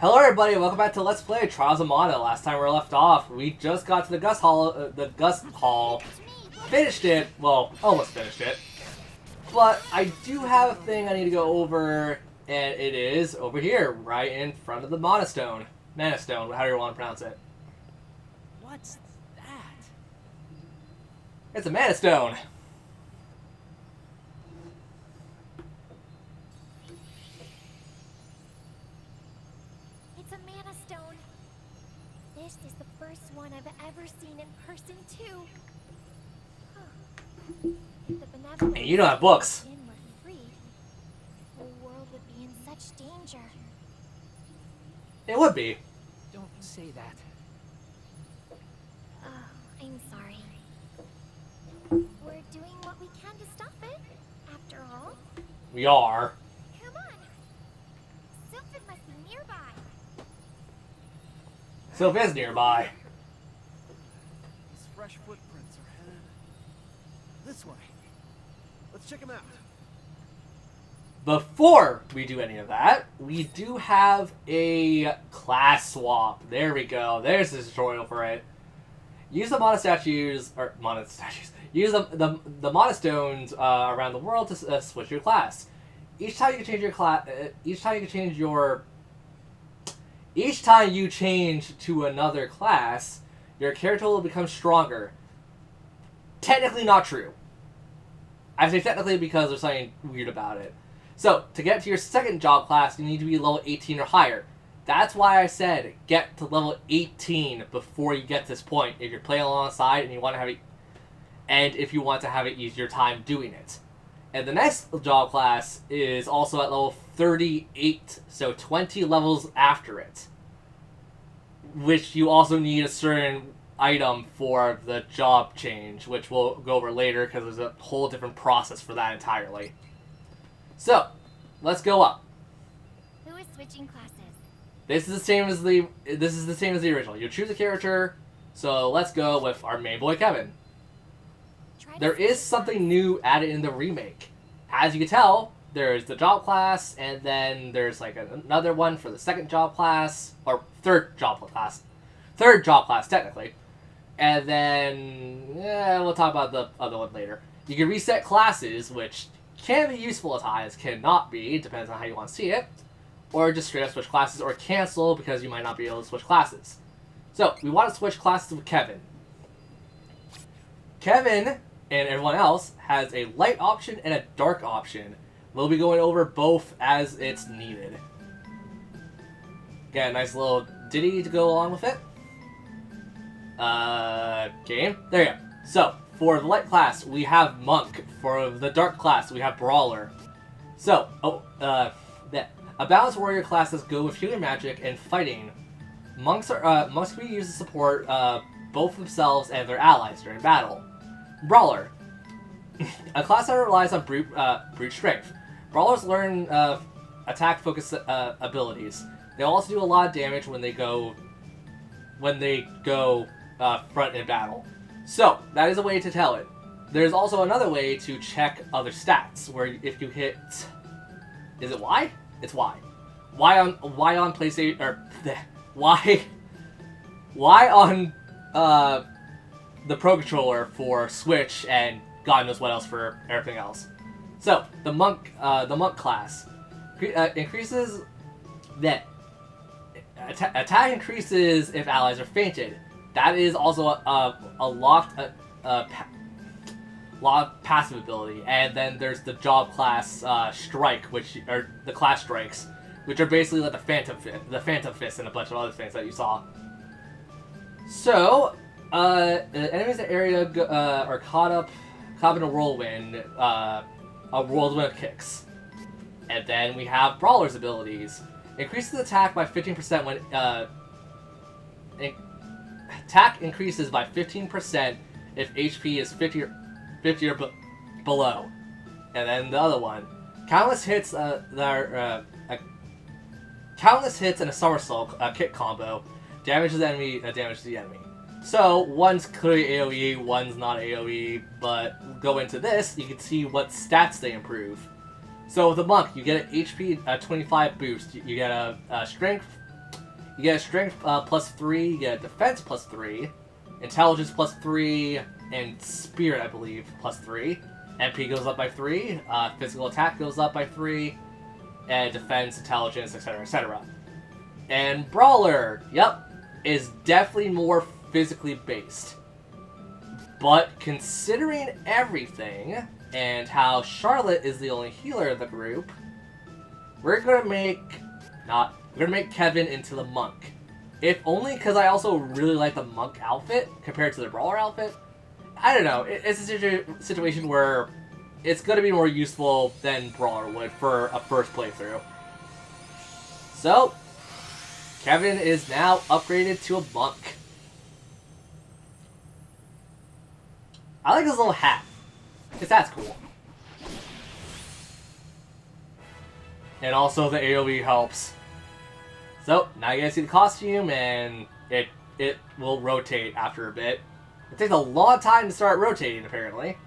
Hello everybody, welcome back to Let's Play Trials of Mana. Last time we were left off, we just got to the Gus Hall, finished it, well, almost finished it. But I do have a thing I need to go over, and it is over here, right in front of the Mana Stone. Mana Stone, how do you want to pronounce it? What's that? It's a Mana Stone. It's a Mana Stone. This is the first one I've ever seen in person, too. Huh. If the benevolent And you don't have books. were freed, the world would be in such danger. It would be. Don't say that. Oh, I'm sorry. We're doing what we can to stop it, after all. We are. Come on. Sylphid must be nearby. Sylph is nearby. These fresh footprints are headed this way. Let's check them out. Before we do any of that, we do have a class swap. There we go. There's the tutorial for it. Use the Mana statues, or Mana statues. Use the Mana stones around the world to switch your class. Each time you change your class, each time you change to another class, your character will become stronger. Technically not true. I say technically because there's something weird about it. So, to get to your second job class, you need to be level 18 or higher. That's why I said get to level 18 before you get to this point if you're playing alongside and you want to have it, and if you want to have an easier time doing it. And the next job class is also at level 38, so 20 levels after it. Which you also need a certain item for the job change, which we'll go over later because there's a whole different process for that entirely. So, let's go up. Who is switching classes? This is the same as the original. You choose a character, so let's go with our main boy Kevin. There is something new added in the remake. As you can tell, there's the job class, and then there's like another one for the second job class, or third job class technically. And then, we'll talk about the other one later. You can reset classes, which can be useful at times, cannot be, depends on how you want to see it. Or just straight up switch classes, or cancel because you might not be able to switch classes. So, we want to switch classes with Kevin. Kevin and everyone else has a light option and a dark option. We'll be going over both as it's needed. Got a nice little ditty to go along with it. Game. There you go. So, for the light class, we have Monk. For the dark class, we have Brawler. So, a balanced warrior classes go with healing magic and fighting. Monks can be used to support both themselves and their allies during battle. Brawler. A class that relies on brute strength. Brawlers learn attack focus abilities. They also do a lot of damage when they go front in battle. So that is a way to tell it. There's also another way to check other stats, where if you hit, is it Y? It's Y. Y on PlayStation, or Y on the Pro Controller for Switch, and God knows what else for everything else. So the monk class increases that attack increases if allies are fainted. That is also a locked passive ability. And then there's the job class strike, which are the class strikes, which are basically like the Phantom Fist and a bunch of other things that you saw. So enemies in the area are caught up in a whirlwind. A whirlwind kicks. And then we have Brawler's abilities. Increases attack by 15% when attack increases by 15% if HP is 50 or below. And then the other one, countless hits countless hits and a somersault kick combo damages the enemy. So one's clearly AoE, one's not AoE, but go into this, you can see what stats they improve. So with the monk, you get an HP 25 boost, you get a strength You get strength +3, you get defense +3, intelligence +3, and spirit, I believe, +3. MP goes up by 3, physical attack goes up by 3, and defense, intelligence, etc., etc. And Brawler, yep, is definitely more physically based. But considering everything, and how Charlotte is the only healer of the group, we're gonna make Kevin into the monk. If only because I also really like the monk outfit compared to the Brawler outfit. I don't know, it's a situation where it's gonna be more useful than Brawler would for a first playthrough. So, Kevin is now upgraded to a monk. I like his little hat. His hat's cool. And also the AoE helps. So, now you guys see the costume, and it will rotate after a bit. It takes a long time to start rotating, apparently.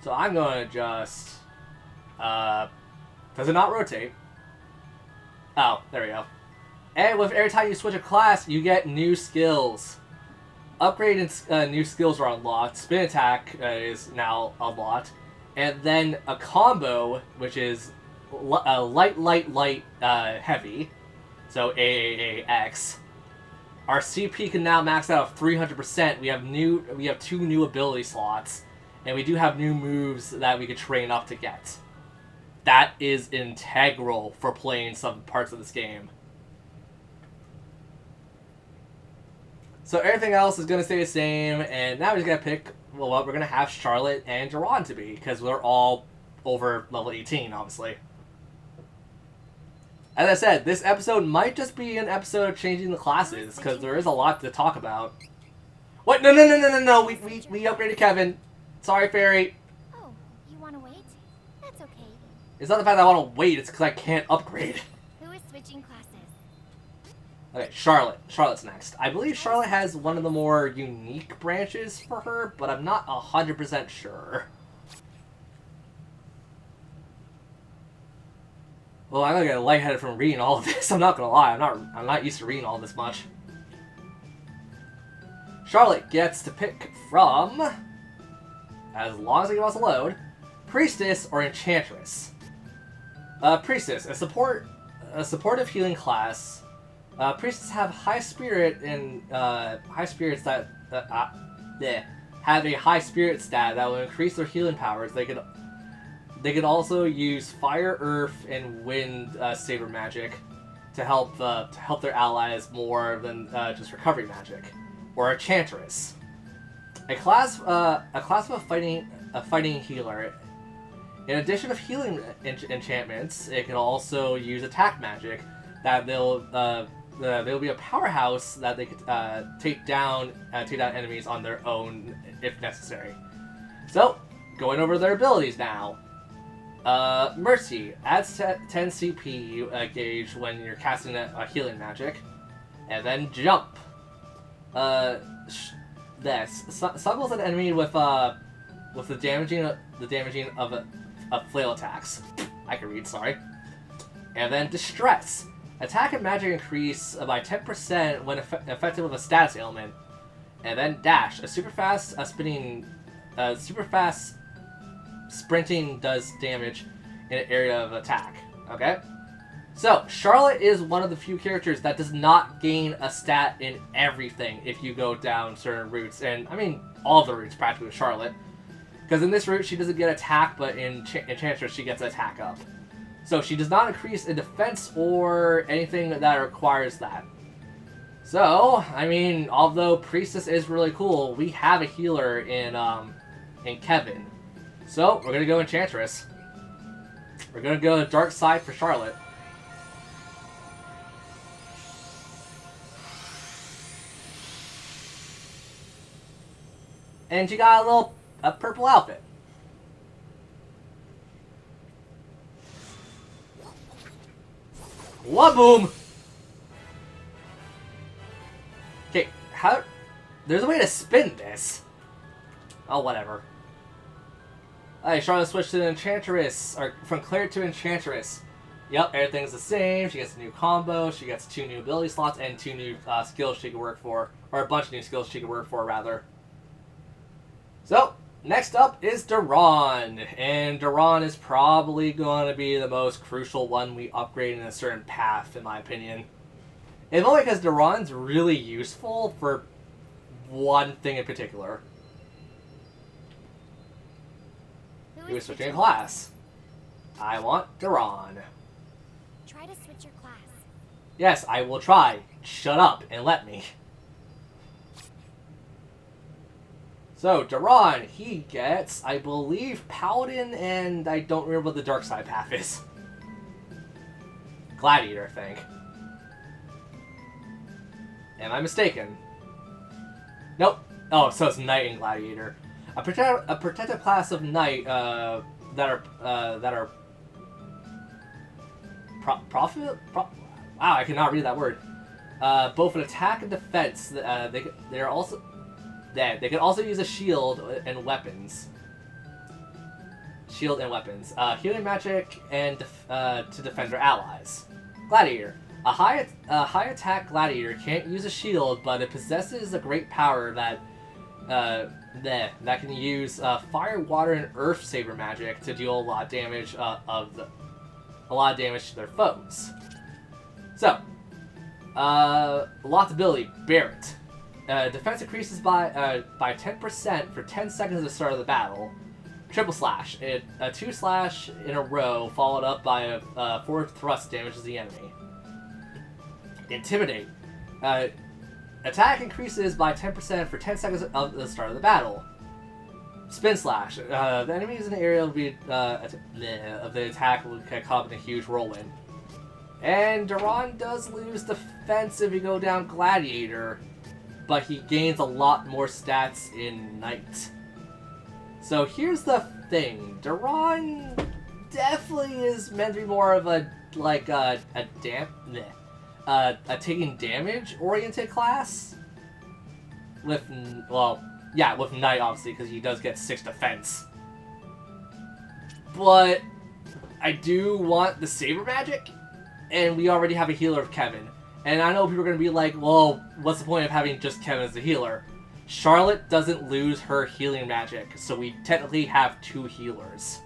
So I'm going to just... does it not rotate? Oh, there we go. And with every time you switch a class, you get new skills. Upgraded new skills are unlocked. Spin attack is now unlocked. And then a combo, which is light, heavy. So AAAX. Our CP can now max out of 300%. We have 2 new ability slots. And we do have new moves that we could train up to get. That is integral for playing some parts of this game. So everything else is going to stay the same, and now we're just going to pick, well, what we're going to have Charlotte and Duran to be, because we're all over level 18, obviously. As I said, this episode might just be an episode of changing the classes, because there is a lot to talk about. What? No, we upgraded Kevin. Sorry, Fairy. Oh, you want to wait? That's okay. It's not the fact that I want to wait, it's because I can't upgrade. Who is switching classes? Okay, Charlotte. Charlotte's next. I believe Charlotte has one of the more unique branches for her, but I'm not 100% sure. Well, I'm gonna get lightheaded from reading all of this. I'm not gonna lie. I'm not used to reading all this much. Charlotte gets to pick from, as long as it wants to load, Priestess or Enchantress. Priestess, a supportive healing class. Priestess have high spirit and high spirits that have a high spirit stat that will increase their healing powers. They could also use fire, earth, and wind saber magic to help their allies more than just recovery magic. Or Enchantress, a class of a fighting healer. In addition of healing enchantments, it can also use attack magic that they'll be a powerhouse that they could take down enemies on their own if necessary. So, going over their abilities now. Mercy adds 10 CP gauge when you're casting a healing magic, and then Jump. Suggles an enemy with the damaging of flail attacks. I can read, sorry. And then Distress. Attack and magic increase by 10% when effective with a status ailment. And then Dash. A super fast sprinting does damage in an area of attack. Okay? So, Charlotte is one of the few characters that does not gain a stat in everything if you go down certain routes. And, I mean, all of the routes practically with Charlotte. Because in this route, she doesn't get attack, but in Enchantress, she gets attack up. So, she does not increase in defense or anything that requires that. So, I mean, although Priestess is really cool, we have a healer in Kevin. So, we're going to go Enchantress. We're going to go the dark side for Charlotte. And she got a purple outfit. Waboom! Okay, how... There's a way to spin this. Oh, whatever. Alright, Charlotte switched to Enchantress, or from Cleric to Enchantress. Yep, everything's the same. She gets a new combo, she gets 2 new ability slots, and 2 new skills she can work for. Or a bunch of new skills she can work for, rather. So, next up is Duran. And Duran is probably going to be the most crucial one we upgrade in a certain path, in my opinion. If only because Duran's really useful for one thing in particular. Who is switching class? I want Duran. Try to switch your class. Yes, I will try. Shut up and let me. So, Duran, he gets, I believe, Paladin, and I don't remember what the dark side path is. Gladiator, I think. Am I mistaken? Nope. Oh, so it's Knight and Gladiator. A protected class of Knight that are profit. Wow, I cannot read that word. Both an attack and defense. They can also use a shield and weapons. Healing magic and to defend their allies. Gladiator. A high attack gladiator can't use a shield, but it possesses a great power that can use fire, water, and earth saber magic to deal a lot of damage to their foes. So, locked ability, Barret. Defense increases by 10% for 10 seconds at the start of the battle. Triple slash. A 2 slash in a row, followed up by a 4 thrust damages the enemy. Intimidate. Attack increases by 10% for 10 seconds at the start of the battle. Spin slash. The enemies in the area of the attack will get caught in a huge whirlwind. And Duran does lose defense if you go down Gladiator, but he gains a lot more stats in Knight. So here's the thing. Duran definitely is meant to be more of a taking damage oriented class. With Knight obviously, because he does get 6 defense. But I do want the saber magic, and we already have a healer of Kevin. And I know people are going to be like, well, what's the point of having just Kevin as a healer? Charlotte doesn't lose her healing magic, so we technically have 2 healers.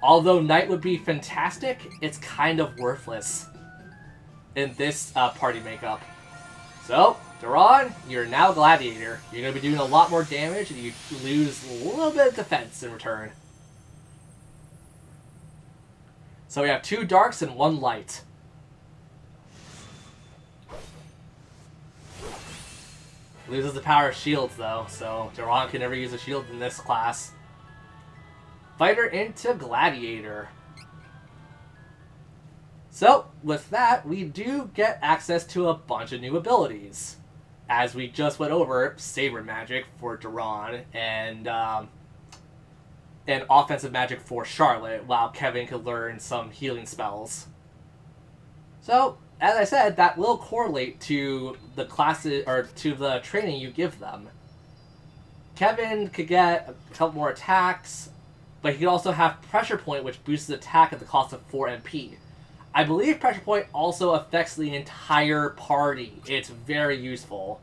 Although Knight would be fantastic, it's kind of worthless in this party makeup. So, Duran, you're now Gladiator. You're going to be doing a lot more damage, and you lose a little bit of defense in return. So we have 2 darks and 1 light. Loses the power of shields, though, so Duran can never use a shield in this class. Fighter into Gladiator. So, with that, we do get access to a bunch of new abilities. As we just went over, Saber Magic for Duran, and Offensive Magic for Charlotte, while Kevin could learn some healing spells. So, as I said, that will correlate to the classes, or to the training you give them. Kevin could get a couple more attacks, but he could also have Pressure Point, which boosts attack at the cost of 4 MP. I believe Pressure Point also affects the entire party. It's very useful.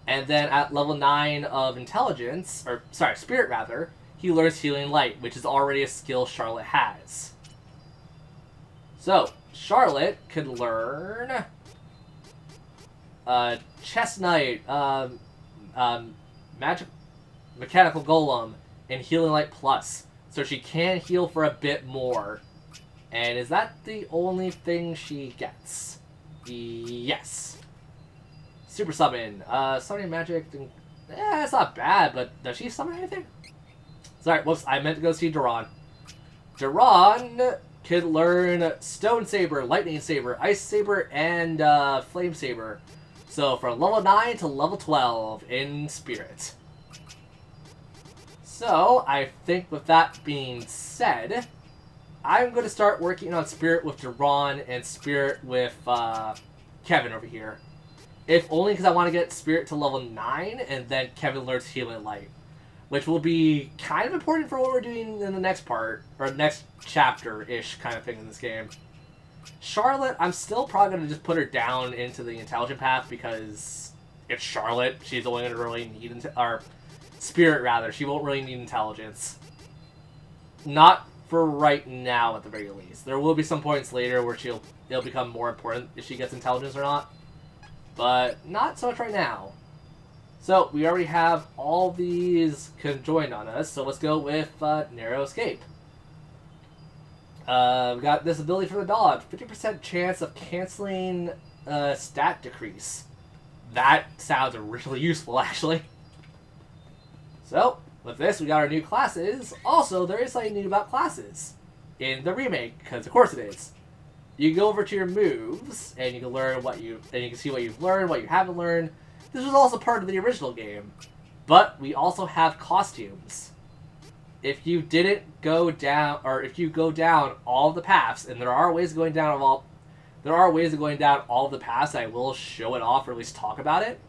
And then at level 9 of Intelligence, or sorry, Spirit rather, he learns Healing Light, which is already a skill Charlotte has. So, Charlotte could learn Chest Knight, Mechanical Golem, and Healing Light Plus. So she can heal for a bit more. And is that the only thing she gets? Yes. Super Summon. Summoning Magic. It's not bad, but does she summon anything? Sorry, whoops, I meant to go see Duran. Duran could learn Stone Saber, Lightning Saber, Ice Saber, and Flame Saber. So from level 9 to level 12 in Spirit. So, I think with that being said, I'm going to start working on Spirit with Duran and Spirit with Kevin over here. If only because I want to get Spirit to level 9 and then Kevin learns Healing Light. which will be kind of important for what we're doing in the next part, or next chapter-ish kind of thing in this game. Charlotte, I'm still probably going to just put her down into the intelligent path because it's Charlotte. She's only going to really need, or Spirit rather, she won't really need intelligence. Not for right now, at the very least. There will be some points later where it'll become more important if she gets intelligence or not. But not so much right now. So, we already have all these conjoined on us, so let's go with Narrow Escape. We got this ability for the dog. 50% chance of canceling stat decrease. That sounds really useful, actually. So, with this, we got our new classes. Also, there is something new about classes in the remake, because of course it is. You go over to your moves, and you can learn you can see what you've learned, what you haven't learned. This was also part of the original game, but we also have costumes. If you didn't go down, or if you go down all of the paths, and there are ways of going down all of the paths. I will show it off, or at least talk about it.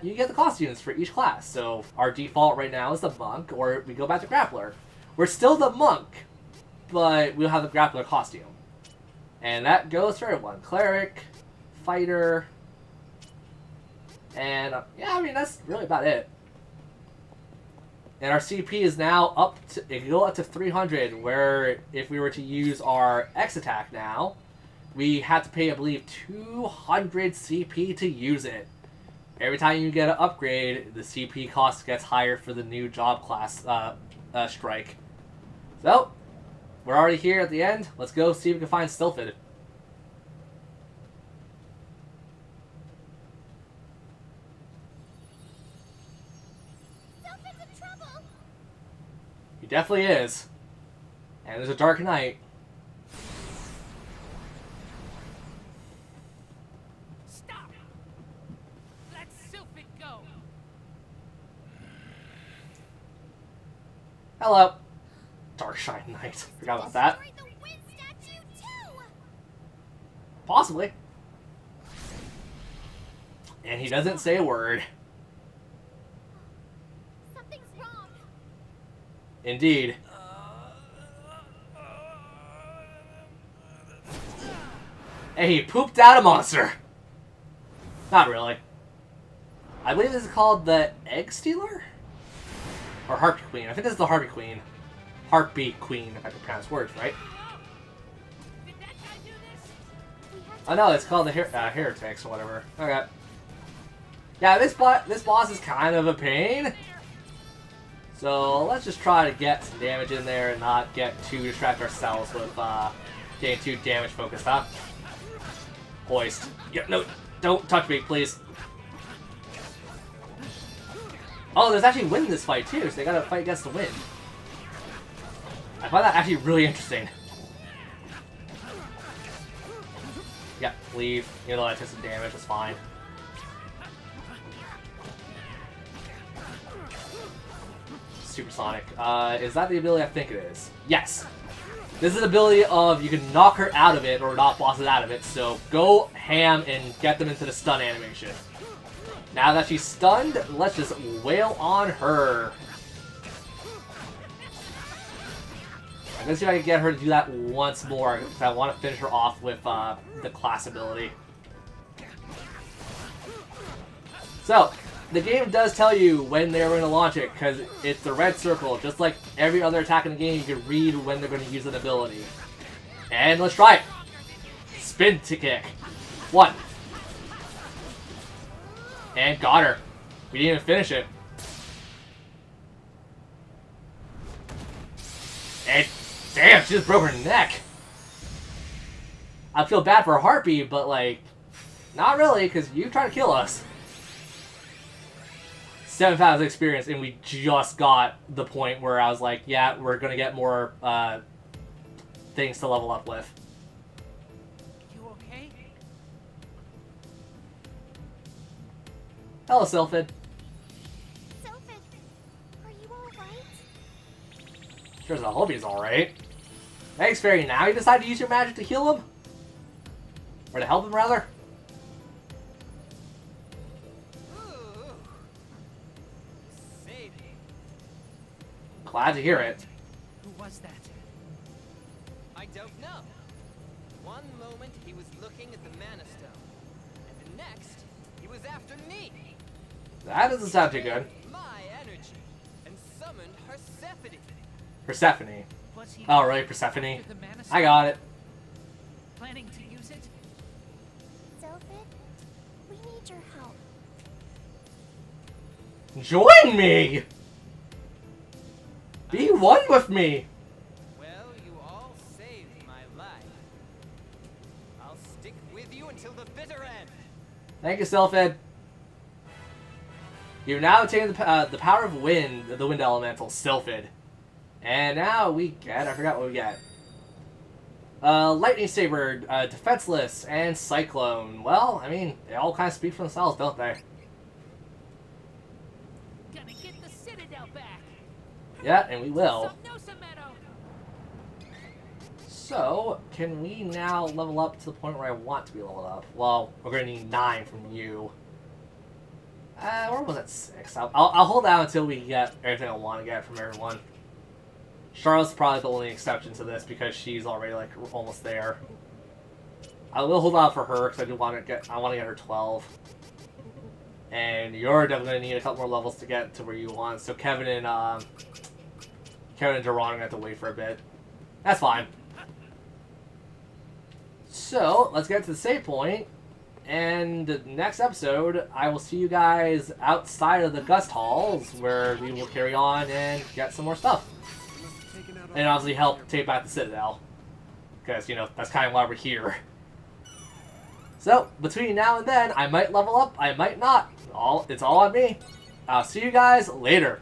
You get the costumes for each class. So our default right now is the monk, or we go back to grappler. We're still the monk, but we'll have the grappler costume. And that goes for everyone. Cleric, fighter, and yeah, I mean, that's really about it. And our CP is now up to, it can go up to 300, where if we were to use our X attack now, we had to pay, I believe, 200 CP to use it. Every time you get an upgrade, the CP cost gets higher for the new job class strike. So, we're already here at the end. Let's go see if we can find Sylphid. Sylphid's in trouble! He definitely is. And there's a dark night. Stop! Let Sylphid go! Hello. Dark Shine Knight. Forgot about that. Destroyed the wind statue too! Possibly. And he doesn't say a word. Something's wrong. Indeed. Hey, he pooped out a monster. Not really. I believe this is called the Egg Stealer? Or Harpy Queen. I think this is the Harpy Queen. Heartbeat Queen, if I can pronounce words right. Did that guy do this? We have to Oh no, it's called the Heretics or whatever. Okay. Yeah, this boss is kind of a pain. So let's just try to get some damage in there and not get too distract ourselves with getting too damage focused, huh? Hoist. Yeah, no, don't touch me, please. Oh, there's actually wind in this fight too, so they gotta fight against the wind. I find that actually really interesting. Yeah, leave. You know, I took some damage, that's fine. Supersonic. Is that the ability I think it is? Yes. This is the ability of you can knock her out of it or knock bosses out of it, so go ham and get them into the stun animation. Now that she's stunned, let's just wail on her. I'm gonna see if I can get her to do that once more, because I want to finish her off with the class ability. So, the game does tell you when they're going to launch it, because it's the red circle. Just like every other attack in the game, you can read when they're going to use an ability. And let's try it. Spin to kick. 1. And got her. We didn't even finish it. And damn, she just broke her neck. I feel bad for Harpy, but like, not really, because you tried to kill us. 7,000 experience, and we just got the point where I was like, yeah, we're gonna get more things to level up with. You okay? Hello, Sylphid. Sylphid, are you alright? Sure as I hope he's alright. Thanks, Fairy. Now you decide to use your magic to heal him? Or to help him, rather? Ooh. Saved Glad to hear it. Who was that? I don't know. One moment he was looking at the Mana Stone, and the next he was after me. That doesn't sound too good. My energy, and summoned Persephone. Persephone. Was he Oh, right, Persephone. after the Mana I Stone? got it. Planning to use it? Sylphid, we need your help. Join me! Be one with me! Well, you all saved my life. I'll stick with you until the bitter end. Thank you, Sylphid. You've now attained the power of wind, the wind elemental, Sylphid. And now we get, I forgot what we get. Lightning Saber, Defenseless, and Cyclone. Well, I mean, they all kind of speak for themselves, don't they? Gonna get the Citadel back. Yeah, and we will. No, Meadow. So, can we now level up to the point where I want to be leveled up? Well, we're going to need 9 from you. We're almost at 6. I'll hold out until we get everything I want to get from everyone. Charlotte's probably the only exception to this because she's already like almost there. I will hold out for her because I want to get her 12. And you're definitely going to need a couple more levels to get to where you want. So Kevin and Duran are going to have to wait for a bit. That's fine. So, let's get to the save point. And the next episode, I will see you guys outside of the Gust Halls, where we will carry on and get some more stuff. And obviously help take back the Citadel. Because, you know, that's kind of why we're here. So, between now and then, I might level up, I might not. It's all on me. I'll see you guys later.